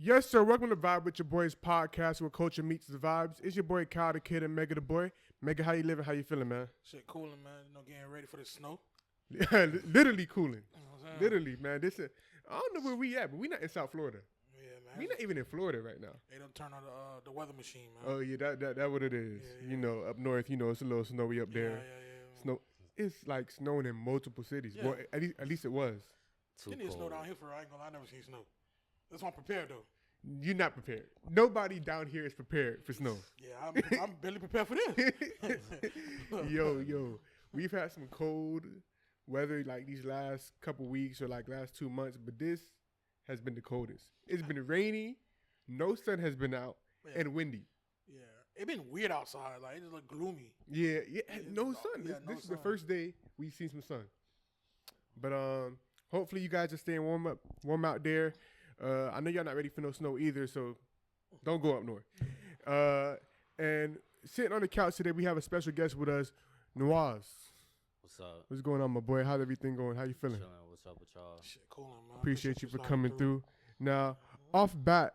Yes, sir. Welcome to Vibe with your boys podcast where culture meets the vibes. It's your boy Kyle the Kid and Mega the Boy. Mega, how you living? How you feeling, man? Shit cooling, man. Getting ready for the snow. Literally cooling. You know what I'm saying? Literally, man. I don't know where we at, but we not in South Florida. Yeah, man. We not even in Florida right now. They don't turn on the weather machine, man. Oh yeah, that what it is. Yeah. You know, up north, it's a little snowy up there. Yeah. Snow. It's like snowing in multiple cities. Yeah. Well, at least it was. It need snow down here for I ain't gonna lie, I never seen snow. That's why I'm prepared though. You're not prepared. Nobody down here is prepared for snow. Yeah, I'm barely prepared for this. Yo, we've had some cold weather like these last couple weeks or like last 2 months, but this has been the coldest. It's been rainy, no sun has been out, and windy. Yeah, it been weird outside. Like it just look gloomy. Yeah, no sun. Yeah, This is the first day we've seen some sun. But hopefully you guys are staying warm out there. I know y'all not ready for no snow either, so don't go up north. And sitting on the couch today, we have a special guest with us, Nwahs. What's up? What's going on, my boy? How's everything going? How you feeling? Chilling. What's up with y'all? Shit cooling, man. Appreciate you for sliding coming through. Now, off bat,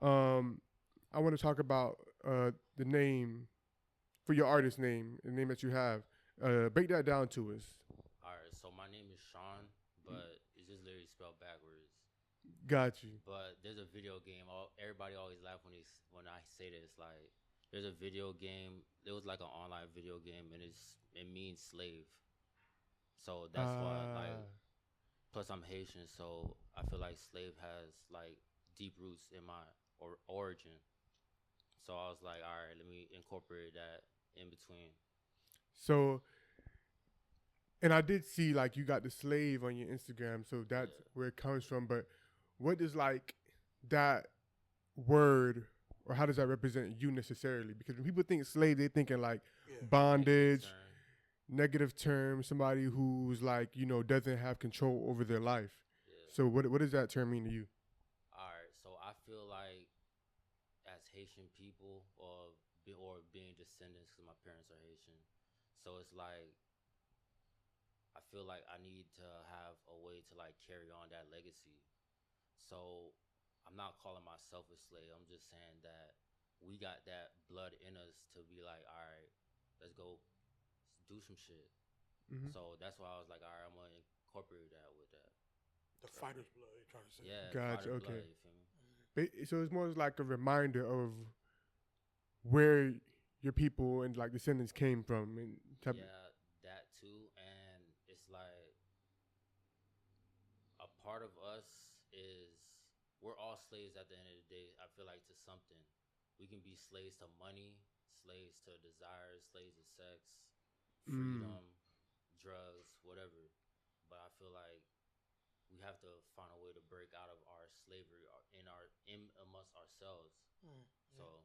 I want to talk about the name for your artist name, the name that you have. Break that down to us. All right, so my name is Sean, but it's just literally spelled backwards. Got you. But there's a video game. Everybody always laugh when I say this. Like, there's a video game. It was like an online video game, and it means slave. So that's why, like, plus I'm Haitian, so I feel like slave has like deep roots in my origin. So I was like, all right, let me incorporate that in between. So, and I did see like you got the slave on your Instagram, so that's where it comes from. But what does like that word, or how does that represent you necessarily? Because when people think slave, they're thinking like bondage, negative term, somebody who's like, doesn't have control over their life. Yeah. So what does that term mean to you? All right, so I feel like as Haitian people or being descendants, because my parents are Haitian, so it's like I feel like I need to have a way to like carry on that legacy. So I'm not calling myself a slave. I'm just saying that we got that blood in us to be like, all right, let's go do some shit. Mm-hmm. So that's why I was like, all right, I'm gonna incorporate that with that. The fighter's blood, you're trying to say. Yeah, gotcha. Okay. Blood, you feel me? So it's more like a reminder of where your people and like descendants came from, and that too. And it's like a part of us is we're all slaves at the end of the day. I feel like to something, we can be slaves to money, slaves to desires, slaves to sex, freedom, drugs, whatever. But I feel like we have to find a way to break out of our slavery in amongst ourselves. So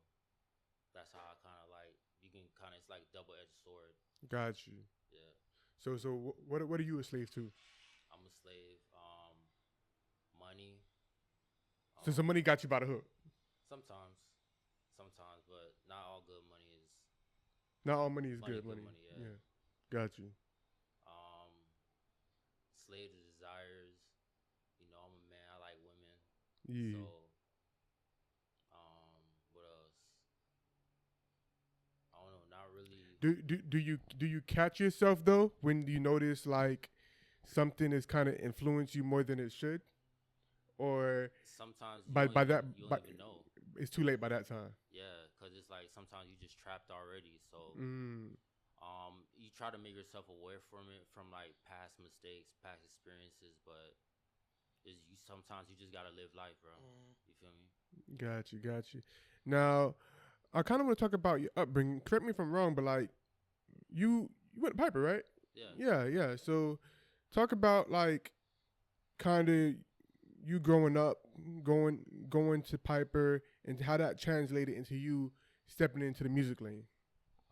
that's how I kind of like, it's like double-edged sword. Got you. Yeah. So what are you a slave to? I'm a slave. Money. So some money got you by the hook. Sometimes, but not all good money is. Not all money is good money. Yeah. Got you. Slave to desires. I'm a man. I like women. Yeah. So, what else? I don't know. Not really. Do you catch yourself though when you notice like something is kind of influence you more than it should, or sometimes you don't even know. It's too late by that time. Yeah, because it's like sometimes you just trapped already. So, you try to make yourself aware from it, from like past mistakes, past experiences, but sometimes you just gotta live life, bro. You feel me? Got you. Now, I kind of want to talk about your upbringing. Correct me if I'm wrong, but like, you went to Piper, right? Yeah. Yeah. So, talk about like, kind of you growing up, going to Piper, and how that translated into you stepping into the music lane.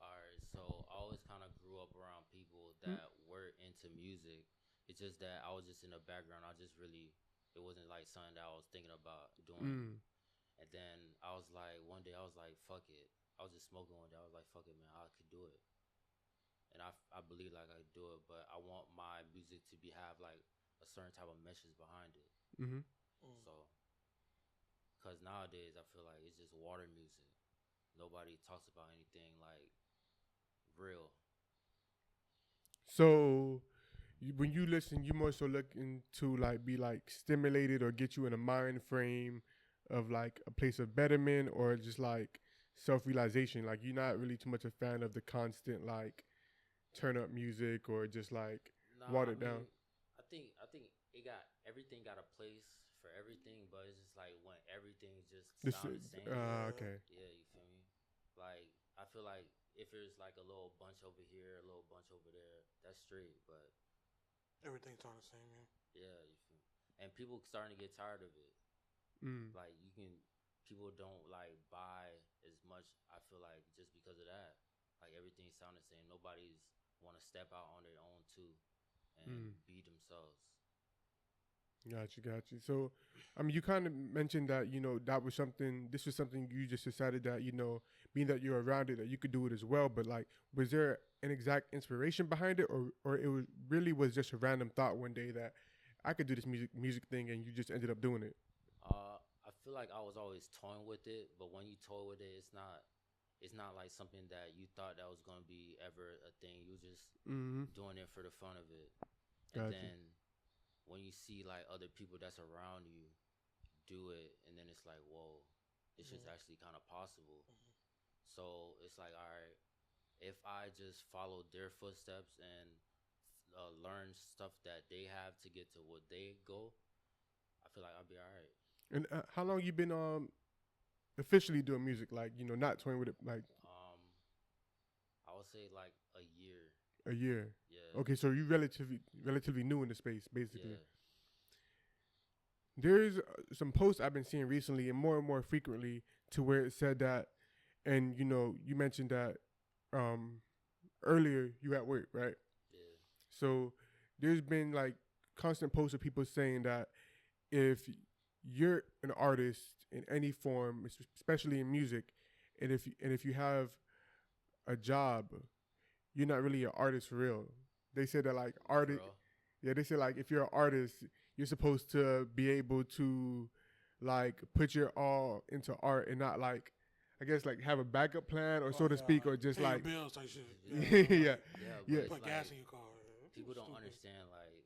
All right. So I always kind of grew up around people that were into music. It's just that I was just in the background. It wasn't like something that I was thinking about doing. And then I was like, one day I was like, fuck it. I was just smoking one day. I was like, fuck it, man. I could do it. And I believe like I could do it, but I want my music to have like a certain type of message behind it. So nowadays I feel like it's just water music. Nobody talks about anything like real. So when you listen, you more so looking to like be like stimulated or get you in a mind frame of like a place of betterment or just like self realization. Like you're not really too much a fan of the constant like turn up music or just like Nah, I watered down. mean, I think it got everything got a place for everything, but it's just like when everything just This, sound the same. okay. Yeah, you feel me? Like I feel like if there's like a little bunch over here, a little bunch over there, that's straight. But Everything's on the same, man. yeah, you feel me? And people starting to get tired of it. Mm. Like people don't like buy as much. I feel like just because of that, like everything sound the same. Nobody's want to step out on their own too and be themselves. Got you. So, I mean, you kind of mentioned that that was something. This was something you just decided that being that you're around it, that you could do it as well. But like, was there an exact inspiration behind it, or it was really was just a random thought one day that I could do this music thing, and you just ended up doing it? I feel like I was always toying with it, but when you toy with it, it's not like something that you thought that was gonna be ever a thing. You just doing it for the fun of it, and Gotcha. then when you see like other people that's around you do it, and then it's like, whoa, this shit's actually kind of possible. So it's like, all right, if I just follow their footsteps and learn stuff that they have to get to what they go, I feel like I'll be all right. And how long you been officially doing music? Like not toying with it like I would say like a year. a year. Yeah. Okay, so you relatively new in the space, basically. Yeah. There's some posts I've been seeing recently and more frequently to where it said that, and you mentioned that earlier you at work, right? Yeah. So there's been like constant posts of people saying that if you're an artist in any form, especially in music, and if you have a job, you're not really an artist for real. They said that like artist, Bro. yeah, they said like if you're an artist, you're supposed to be able to like put your all into art and not like I guess like have a backup plan or so to speak or just pay your like bills type shit. yeah. Yeah, but Yeah. it's Put like gas in your car. people don't Stupid. understand like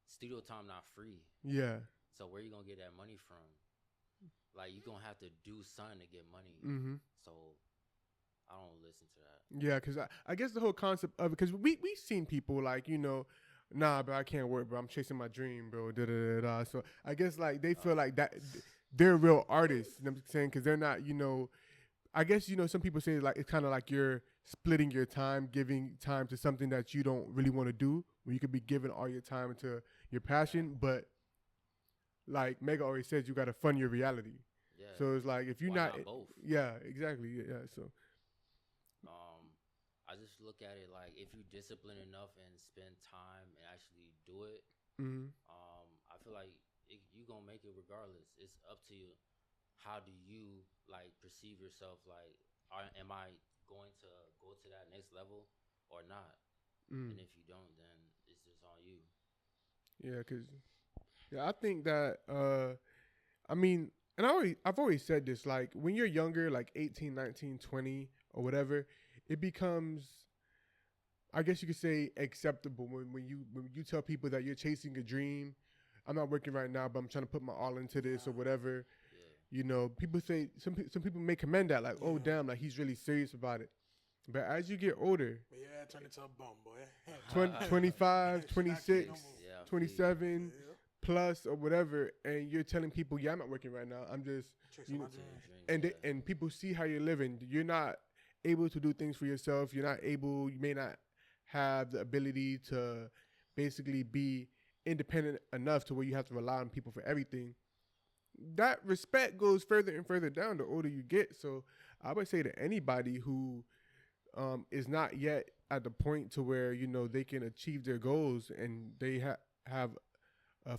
studio time not free. Yeah. So where you gonna get that money from? Like you gonna have to do something to get money. Mm-hmm. So I don't listen to that. Yeah, because I guess the whole concept of it, because we've seen people like, nah, but I can't work, bro. I'm chasing my dream, bro. Da, da, da, da. So I guess like they feel like that they're real artists. You know what I'm saying? Because they're not, I guess, some people say like it's kind of like you're splitting your time, giving time to something that you don't really want to do, when you could be giving all your time to your passion. But like Mega always says, you got to fund your reality. Yeah. So it's like if you're Why not, not both? yeah, exactly. Yeah. So. I just look at it like if you discipline enough and spend time and actually do it, Mm-hmm. I feel like you gonna make it regardless. It's up to you. How do you like perceive yourself? Like, am I going to go to that next level or not? And if you don't, then it's just on you. Yeah, cause I think that I mean, and I've always said this, like when you're younger, like 18, 19, 20 or whatever, it becomes, I guess you could say, acceptable when you tell people that you're chasing a dream. I'm not working right now, but I'm trying to put my all into this or whatever. Yeah. People say some people may commend that, like, oh damn, like he's really serious about it. But as you get older, Yeah, turn into a bum, boy. 25, 26, Yeah, 27 Yeah. plus or whatever, and you're telling people, yeah, I'm not working right now. I'm just, Chasing my dream. and and people see how you're living. You're not able to do things for yourself. You may not have the ability to basically be independent enough to where you have to rely on people for everything. That respect goes further and further down the older you get. So I would say to anybody who is not yet at the point to where they can achieve their goals and they have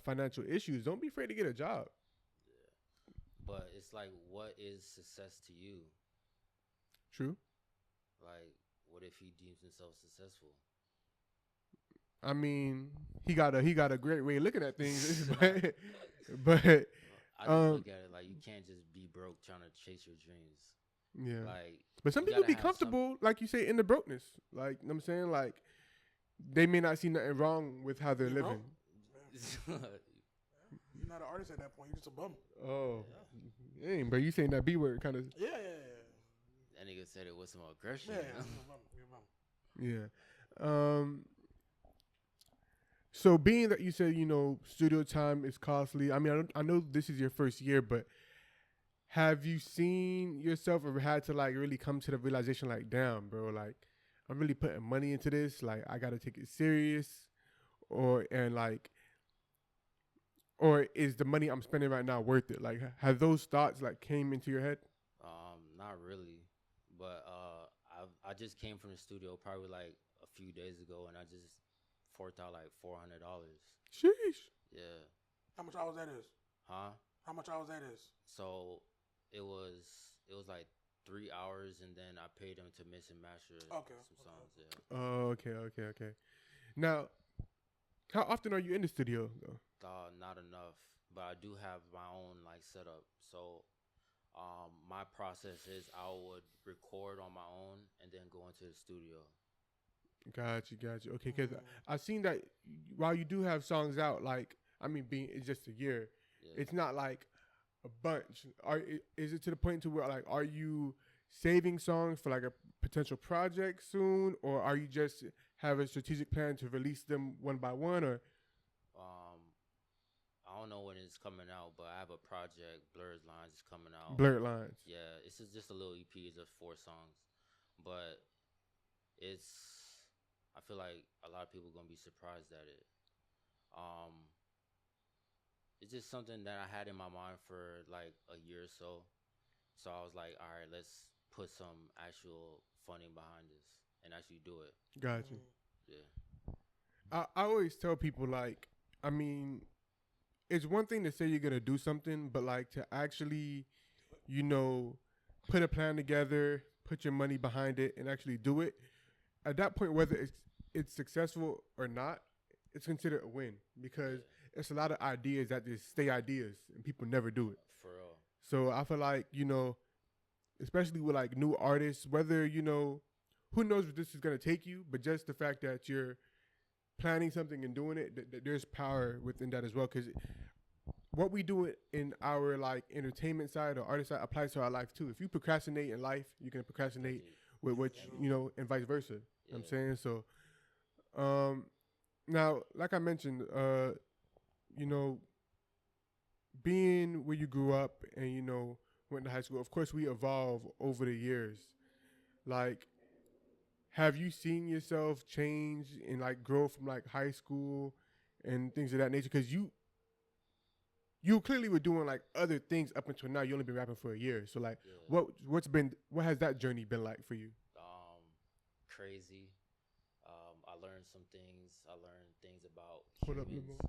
financial issues, don't be afraid to get a job. Yeah. But it's like, what is success to you? True. Like, what if he deems himself successful? I mean, he got a great way of looking at things, but I just look at it like you can't just be broke trying to chase your dreams. Yeah. Like, But some you people gotta be have comfortable, like you say, in the brokenness. Like, you know what I'm saying? Like, they may not see nothing wrong with how they're You broke? living. You're not an artist at that point. You're just a bum. Oh. Dang, but you saying that B word kind of. Yeah. That nigga said it with some aggression. Yeah, You know? you're a bum. Yeah. So being that you said, you know, studio time is costly. I mean, I know this is your first year, but have you seen yourself or had to like really come to the realization like, damn, bro, like I'm really putting money into this. Like I got to take it serious, or is the money I'm spending right now worth it? Like, have those thoughts like came into your head? Not really, but I just came from the studio probably like a few days ago, and I just forked out like $400. Sheesh. Yeah. How much hours that is? Huh? How much hours that is? So it was like 3 hours, and then I paid them to mix and master some songs. Yeah. Oh, okay. Now, how often are you in the studio though? Not enough, but I do have my own like setup. So my process is I would record on my own and then go into the studio. Got you. Okay, because I've seen that while you do have songs out, like I mean, being it's just a year, Yeah. it's not like a bunch. Is it to the point to where like are you saving songs for like a potential project soon, or are you just have a strategic plan to release them one by one, or? I don't know when it's coming out, but I have a project, Blurred Lines, is coming out. Blurred Lines. Yeah, it's just a little EP. It's just 4 songs, but I feel like a lot of people are gonna be surprised at it. It's just something that I had in my mind for like a year or so. So I was like, all right, let's put some actual funding behind this and actually do it. Got you. Yeah. I always tell people like, I mean, it's one thing to say you're gonna do something, but like to actually, you know, put a plan together, put your money behind it, and actually do it. At that point, whether it's successful or not, it's considered a win because it's a lot of ideas that just stay ideas and people never do it. For real. So I feel like, you know, especially with like new artists, whether, you know, who knows where this is going to take you, but just the fact that you're planning something and doing it, there's power within that as well. Because what we do in our like entertainment side or artist side applies to our life too. If you procrastinate in life, you can procrastinate with what, you know, and vice versa. You know what I'm saying? So, now, like I mentioned, you know, being where you grew up and, you know, went to high school, of course we evolve over the years. Like, have you seen yourself change and like grow from like high school and things of that nature? Because you clearly were doing like other things up until now. You only been rapping for a year. So like, what has that journey been like for you? Crazy. I learned some things. I learned things about Hold up, humans.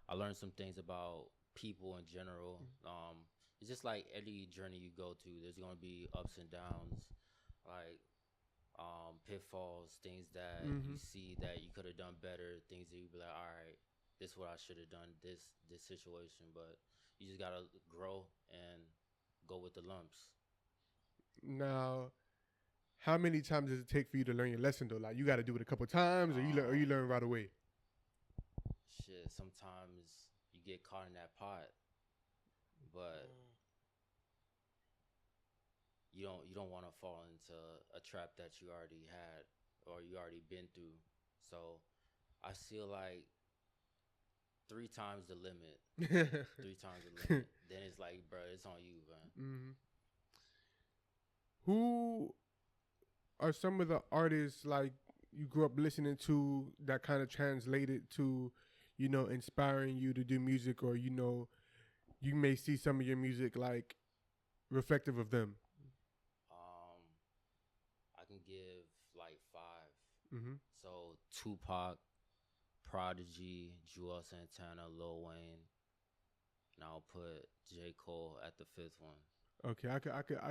I learned some things about people in general. It's just like any journey you go to, there's gonna be ups and downs, like pitfalls, things that you see that you could have done better, things that you be like, all right, this is what I should have done this situation, but you just gotta grow and go with the lumps. Now, how many times does it take for you to learn your lesson though? Like you got to do it a couple times, or you learn right away. Shit, sometimes you get caught in that pot, but you don't want to fall into a trap that you already had or you already been through. So I feel like 3 times the limit. 3 times the limit. Then it's like, bro, it's on you, man. Who are some of the artists like you grew up listening to that kind of translated to, you know, inspiring you to do music, or, you know, you may see some of your music like reflective of them? I can give like 5. So Tupac, Prodigy, Jewel Santana, Lil Wayne, and I'll put J. Cole at the 5th one. Okay, I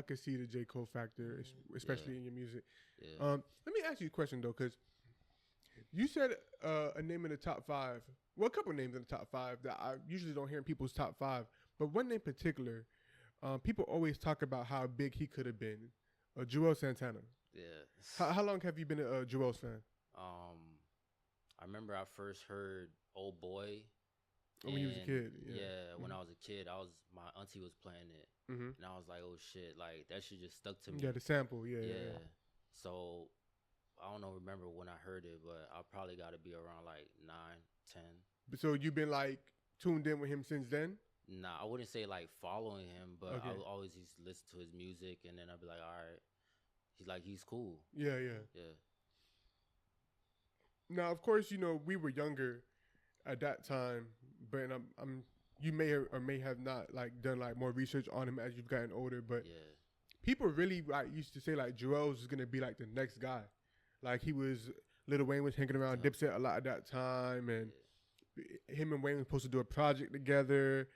could see the J. Cole factor, especially in your music. Yeah. Let me ask you a question though, because you said a name in the top 5. Well, a couple names in the top 5 that I usually don't hear in people's top 5. but one in particular, people always talk about how big he could have been. Joel Santana. Yeah. How long have you been a Joel's fan? I remember I first heard "Old Boy" When you was a kid. Yeah, when I was a kid, my auntie was playing it, and I was like, "Oh shit!" Like that shit just stuck to me. Yeah, the sample. Yeah. So I don't know, remember when I heard it, but I probably got to be around like 9, 10. So you've been like tuned in with him since then? Nah, I wouldn't say like following him, but Okay. I would always just listen to his music, and then I'd be like, all right, he's cool. Yeah. Yeah. Now, of course, we were younger at that time, but you may or may have not like done like more research on him as you've gotten older. But Yeah. people really like used to say like Joel's is gonna be like the next guy. Like Lil Wayne was hanging around Dipset a lot at that time, and him and Wayne were supposed to do a project together,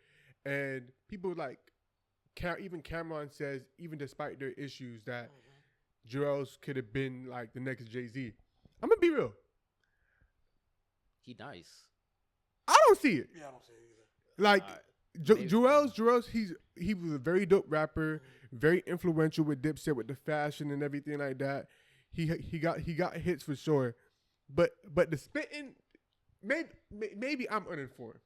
and people like even Cameron says, even despite their issues, that Joel's could have been like the next Jay-Z. I'm gonna be real. He nice. I don't see it. Yeah, I don't see it either. Like Joel's, he was a very dope rapper, very influential with Dipset, with the fashion and everything like that. He got hits for sure, but the spitting, maybe I'm uninformed,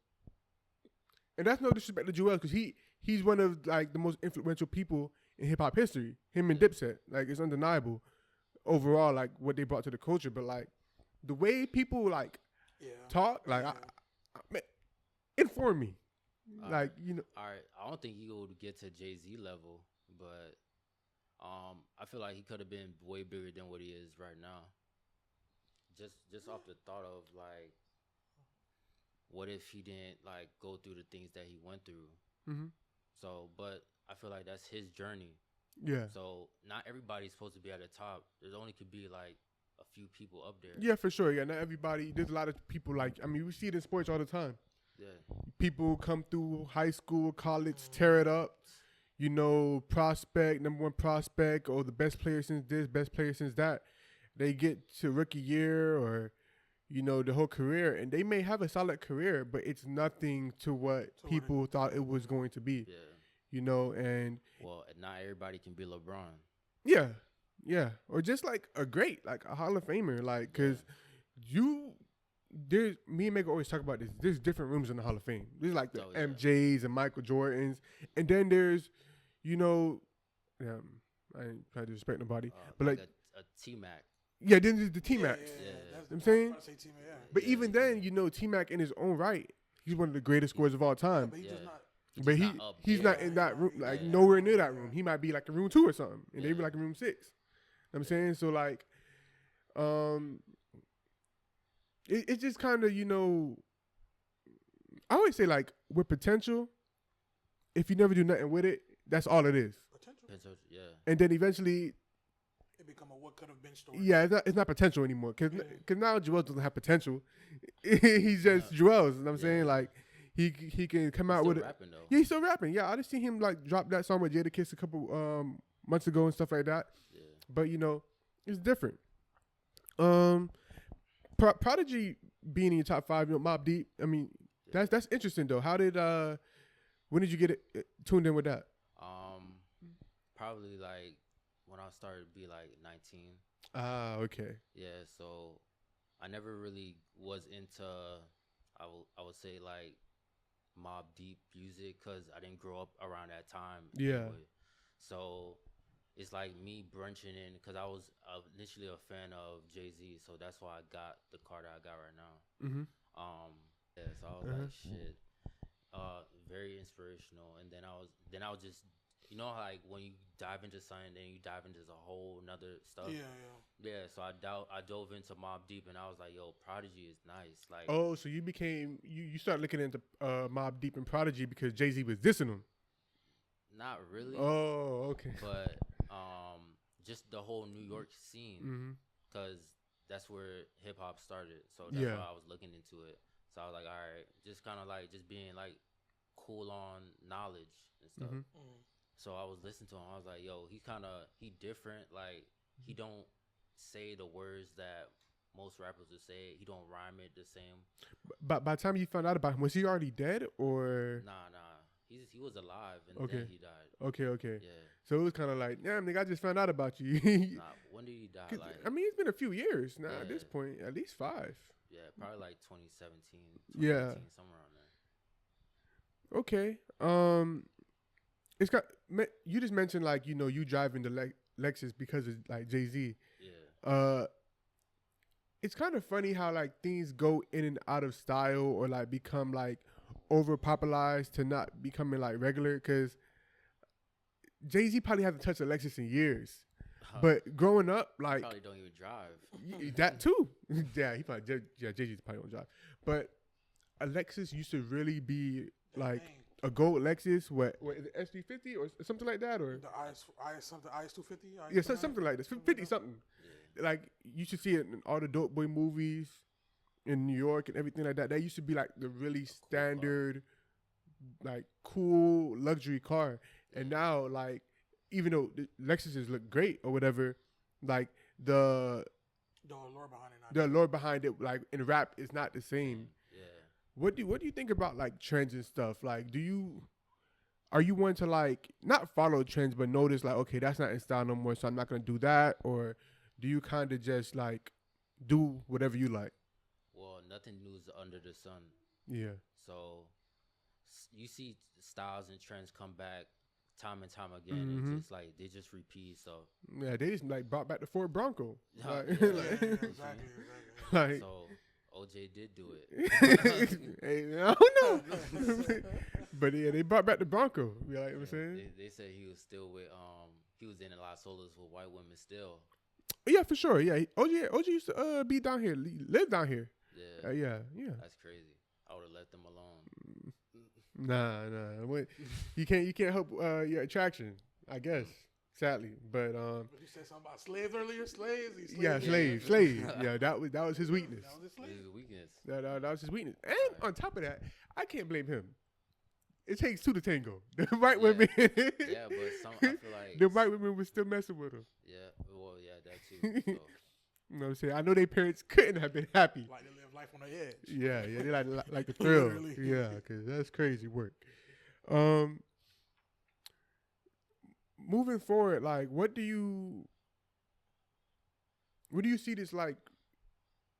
and that's no disrespect to Joel, because he's one of like the most influential people in hip hop history. Him and Dipset, like, it's undeniable overall, like what they brought to the culture. But like the way people like talk, like man, inform me, All like right. All right, I don't think he would get to Jay-Z level, but I feel like he could have been way bigger than what he is right now. Just off the thought of like, what if he didn't like go through the things that he went through? Mm-hmm. So, but I feel like that's his journey. Yeah. So not everybody's supposed to be at the top. There only could be like a few people up there. Yeah, for sure. Yeah, not everybody. There's a lot of people like, I mean, we see it in sports all the time. Yeah. People come through high school, college, tear it up. Prospect, number one prospect, or the best player since this, best player since that. They get to rookie year or, the whole career, and they may have a solid career, but it's nothing to what people thought it was going to be. Yeah. And well, not everybody can be LeBron. Yeah, or just like a great, like a Hall of Famer, like, because me and Meg always talk about this. There's different rooms in the Hall of Fame. There's like the MJs and Michael Jordans, and then there's, I ain't trying to disrespect nobody, but like a T-Mac. Yeah, then there's the T-Mac. Yeah. I'm saying? But even then, T-Mac in his own right, he's one of the greatest scorers of all time. But he's just not. He's not in that room, like nowhere near that room. He might be like in room 2 or something, and they be like in room 6. You know what I'm saying? So like, it's just kind of, I always say like with potential, if you never do nothing with it, that's all it is. Potential. Yeah. And then eventually, it become a what could have been story. Yeah, it's not potential anymore, because now Joel doesn't have potential. He's just Joel's. You know what I'm saying? Like, he can come out with it. Yeah, he's still rapping. Yeah, I just seen him like drop that song with Jadakiss a couple months ago and stuff like that. Yeah. But it's different. Prodigy being in your top 5, Mobb Deep. I mean, that's interesting though. How did when did you get it tuned in with that? Probably like when I started to be like 19. Ah, okay. Yeah, so I never really was into, I would say like Mobb Deep music, because I didn't grow up around that time. Yeah. Anyway. So it's like me branching in, because I was initially a fan of Jay-Z, so that's why I got the car that I got right now. Mm-hmm. Yeah, so I was like, shit, very inspirational. And then I was just, like when you dive into something, then you dive into a whole nother stuff. Yeah. So I dove into Mobb Deep, and I was like, yo, Prodigy is nice. Like, oh, so you became you started looking into Mobb Deep and Prodigy because Jay-Z was dissing them. Not really. Oh, okay. But just the whole New York scene, because that's where hip hop started. So that's why I was looking into it. So I was like, all right, just kind of like just being like cool on knowledge and stuff. So I was listening to him. I was like, yo, he different. Like, he don't say the words that most rappers would say. He don't rhyme it the same. But by the time you found out about him, was he already dead or? Nah. he was alive and Okay. then he died. Okay. Yeah. So it was kind of like, damn, nigga, I just found out about you. Nah, when did he die? 'Cause, Like, I mean, it's been a few years now at Yeah. this point, at least 5. yeah, probably like 2017, Yeah. 2018, somewhere around there. Okay. It's got you just mentioned like you driving the Lexus because of like Jay-Z. Yeah. It's kind of funny how like things go in and out of style or like become like over popularized to not becoming like regular, because Jay-Z probably hasn't touched a Lexus in years. But growing up, like Probably don't even drive. that too. Yeah, he probably Jay-Z probably don't drive. But a Lexus used to really be like a gold Lexus. What is it, S350 or something like that, or The IS 250. yeah, something like this, 50 something. Yeah. Like you should see it in all the Dope Boy movies in New York and everything like that. That used to be like the really standard, like cool luxury car. And now, like, even though the Lexuses look great or whatever, like the allure behind it, like in rap, is not the same. Yeah. What do you think about like trends and stuff? Like, are you one to like not follow trends but notice like, okay, that's not in style no more, so I'm not gonna do that? Or do you kind of just like do whatever you like? Well, nothing new is under the sun. Yeah. So you see styles and trends come back time and time again. Mhm. It's just like they just repeat. So Yeah, they just like brought back the Ford Bronco. Like, Yeah, Exactly. like so OJ did do it. hey, I don't know. But yeah, they brought back the Bronco. You know what I'm saying? They said he was still with he was in a lot of solos with white women still. Yeah, for sure. Yeah, OG used to be down here, live down here. Yeah. Yeah. That's crazy. I would have left them alone. Nah. You can't help your attraction, I guess. Sadly, but But you said something about slaves earlier. Slaves. yeah, slave. Yeah, that was his weakness. That was his slave. His weakness. That was his weakness. And on top of that, I can't blame him. It takes two to tango. The white women. Yeah, but I feel like the white women were still messing with him. Yeah, well, yeah, that too. So. You know what I'm saying? I know their parents couldn't have been happy. Like they live life on the edge. Yeah, they like the thrill. Literally. Yeah, because that's crazy work. Moving forward, like, what do you see this like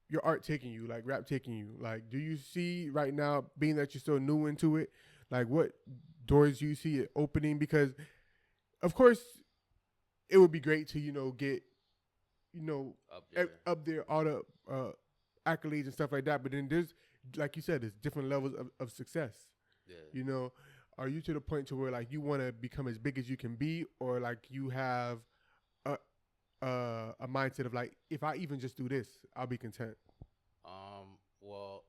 your art taking you, like rap taking you? Like, do you see right now, being that you're still new into it, like what doors you see it opening? Because of course it would be great to get up there all the accolades and stuff like that, but then there's, like you said, there's different levels of success. Yeah. Are you to the point to where like you want to become as big as you can be, or like you have a mindset of like, if I even just do this, I'll be content? Well,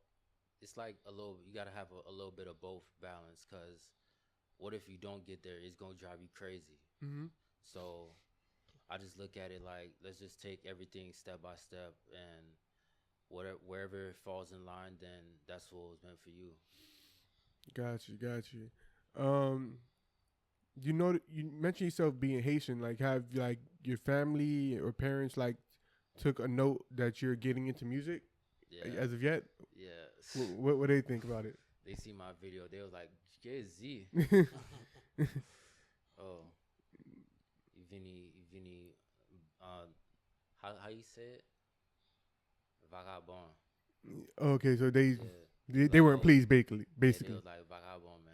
it's like you gotta have a little bit of both balance, because what if you don't get there? It's gonna drive you crazy. Mm-hmm. So I just look at it like, let's just take everything step by step, and wherever it falls in line, then that's what was meant for you. Got you. You mentioned yourself being Haitian. Like, have like your family or parents like took a note that you're getting into music? Yeah. As of yet? Yeah. What they think about it? They see my video. They was like, "Jay-Z." Oh, Vini. How you say it? Vagabond. Okay, so they Like, weren't pleased, basically. Yeah, they was like, "Vagabond, man."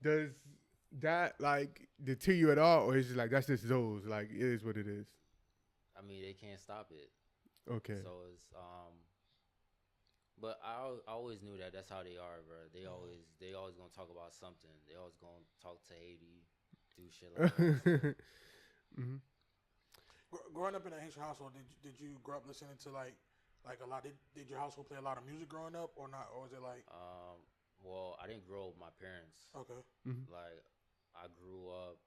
Does that like deter you at all, or is it like that's just those, like it is what it is? I mean, they can't stop it. Okay. So it's but I always knew that that's how they are, bro. They always gonna talk about something. They always gonna talk to Haiti, do shit like that. Mm-hmm. Growing up in a Haitian household, did you grow up listening to like a lot? Did your household play a lot of music growing up, or not? Or was it like? Well, I didn't grow up with my parents. Okay. Mm-hmm. Like, I grew up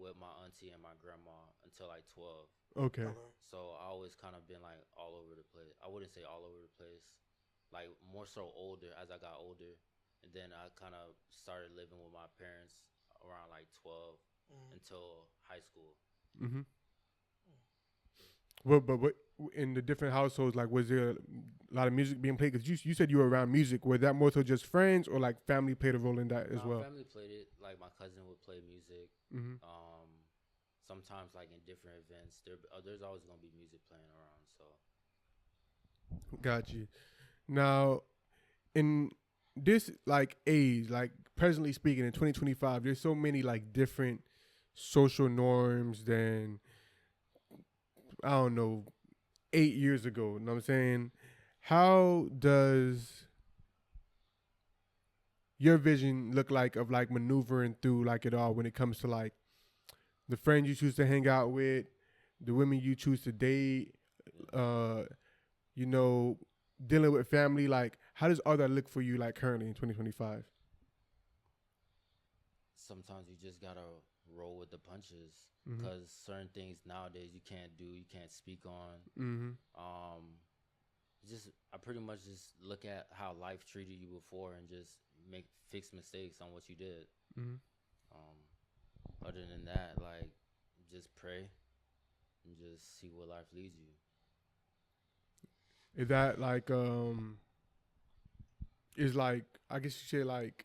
with my auntie and my grandma until like 12. Okay. So I always kind of been like all over the place. I wouldn't say all over the place, like more so older as I got older, and then I kind of started living with my parents around like 12 until high school. Mm-hmm. Well, but in the different households, like was there a lot of music being played? Because you said you were around music. Was that more so just friends or like family played a role in that as well? Family played it. Like my cousin would play music. Mm-hmm. Sometimes like in different events, there's always gonna be music playing around. So Got you. Now, in this like age, like presently speaking, in 2025, there's so many like different social norms than I don't know 8 years ago. You know what I'm saying? How does your vision look like of like maneuvering through like it all when it comes to like the friends you choose to hang out with, the women you choose to date, uh, you know, dealing with family? Like, how does all that look for you like currently in 2025? sometimes you just gotta roll with the punches Mm-hmm. because certain things nowadays you can't do, you can't speak on. Mm-hmm. Just I pretty much just look at how life treated you before and just make fix mistakes on what you did. Mm-hmm. Other than that, like just pray and just see where life leads you. Is that like is like I guess you say like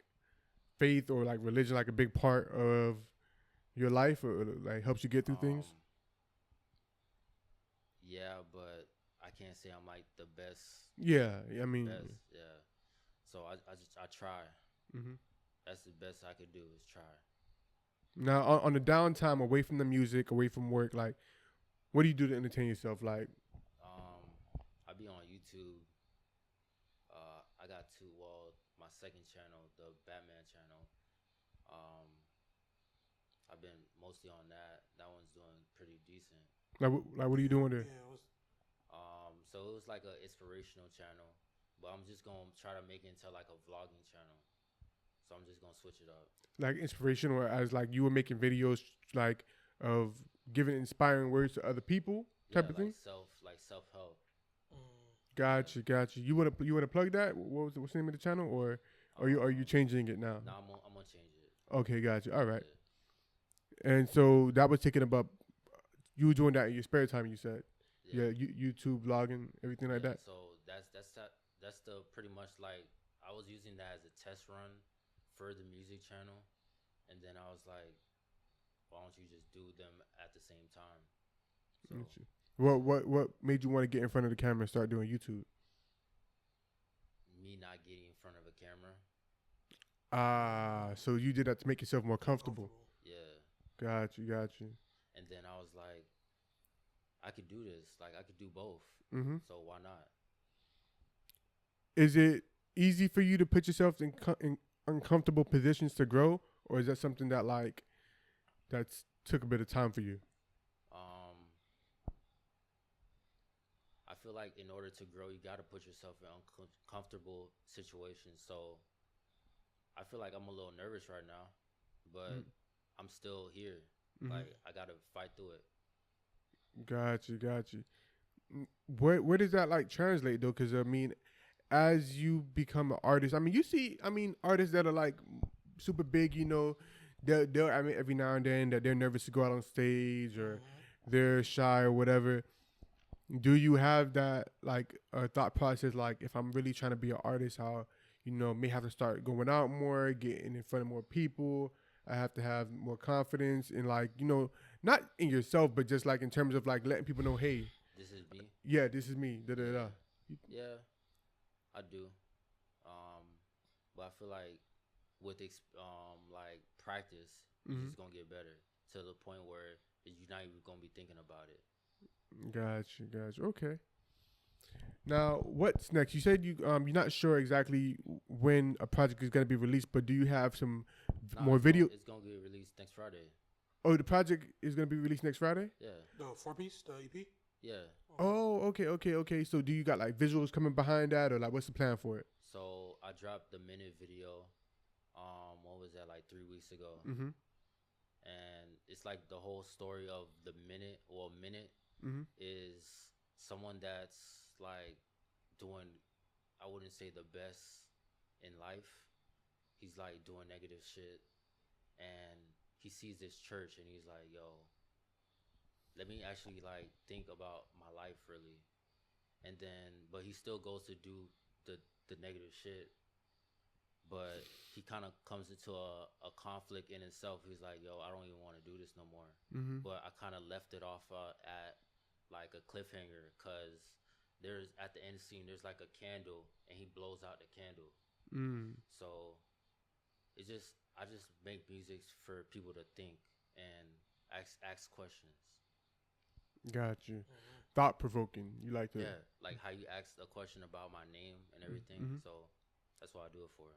faith or like religion like a big part of your life or like helps you get through things? Yeah, but I can't say I'm like the best. Yeah, I mean, Best, yeah. So I try. mm-hmm. That's the best I could do is try. Now on the downtime away from the music, away from work, like what do you do to entertain yourself? Like, I be on YouTube. I got two. Well, my second channel, the Batman channel. I've been mostly on that. That one's doing pretty decent. like what are you doing there? Yeah, So it was like an inspirational channel, but I'm just gonna try to make it into like a vlogging channel. So I'm just gonna switch it up. Like inspirational as like you were making videos like of giving inspiring words to other people type of thing. Like self help. Gotcha. You wanna plug that? What's the name of the channel, or are you changing it now? No, I'm gonna change it. Okay, gotcha. All right. Yeah. And so that was taking about you were doing that in your spare time. You said, Yeah. YouTube vlogging, everything like that. So that's the pretty much like I was using that as a test run for the music channel, and then I was like, why don't you just do them at the same time? So Gotcha. What made you want to get in front of the camera and start doing YouTube? me not getting in front of a camera. So you did that to make yourself more comfortable. Yeah. Got you. And then I was like, I could do this. Like I could do both. Mm-hmm. So why not? Is it easy for you to put yourself in uncomfortable positions to grow, or is that something that like that's took a bit of time for you? I feel like in order to grow, you got to put yourself in uncomfortable situations. So I feel like I'm a little nervous right now, but I'm still here. Mm-hmm. Like I got to fight through it. Got you. Where does that like translate though? Because I mean, as you become an artist, I mean, you see, artists that are like super big, you know, they'll I mean, every now and then that they're nervous to go out on stage or they're shy or whatever. Do you have that like thought process? Like, if I'm really trying to be an artist, how may have to start going out more, getting in front of more people. I have to have more confidence in like not in yourself, but just like in terms of like letting people know, hey, this is me. Yeah, this is me. Da da da. Yeah, I do. But I feel like with like practice, it's just gonna get better to the point where you're not even gonna be thinking about it. Gotcha. Okay. Now, what's next? You said you're not sure exactly when a project is gonna be released, but do you have some more video? It's gonna get released next Friday. Oh, the project is gonna be released next Friday. Yeah. The 4-piece, the EP. Yeah. Oh, okay. So, do you got like visuals coming behind that, or like what's the plan for it? So I dropped the minute video. What was that, like 3 weeks ago? Mm-hmm. And it's like the whole story of the minute. Well, minute is someone that's like doing, I wouldn't say the best in life. He's like doing negative shit, and he sees this church, and he's like, "Yo, let me actually like think about my life really. And then, but he still goes to do the negative shit. But he kind of comes into a conflict in himself. He's like, yo, I don't even want to do this no more. Mm-hmm. But I kind of left it off at like a cliffhanger because there's at the end scene there's like a candle and he blows out the candle. So it just I just make music for people to think and ask questions. Got you. Thought provoking. You like to? Yeah, like how you asked a question about my name and everything. Mm-hmm. So that's what I do it for.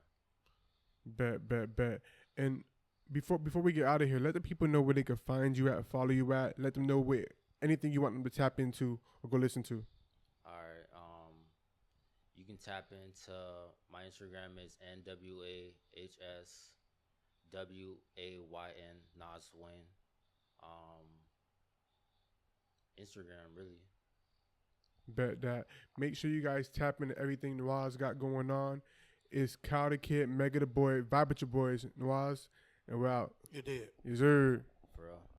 Bet. And before we get out of here, let the people know where they can find you at, follow you at. Let them know where anything you want them to tap into or go listen to. All right. You can tap into my Instagram is NWAHSWAYN Nas Wayne. Instagram really. Bet that. Make sure you guys tap into everything Nwahs got going on. It's Kyle the Kid, Mega the Boy, Vibe with your boys, Nwahs, and we're out. You did. Yes, sir.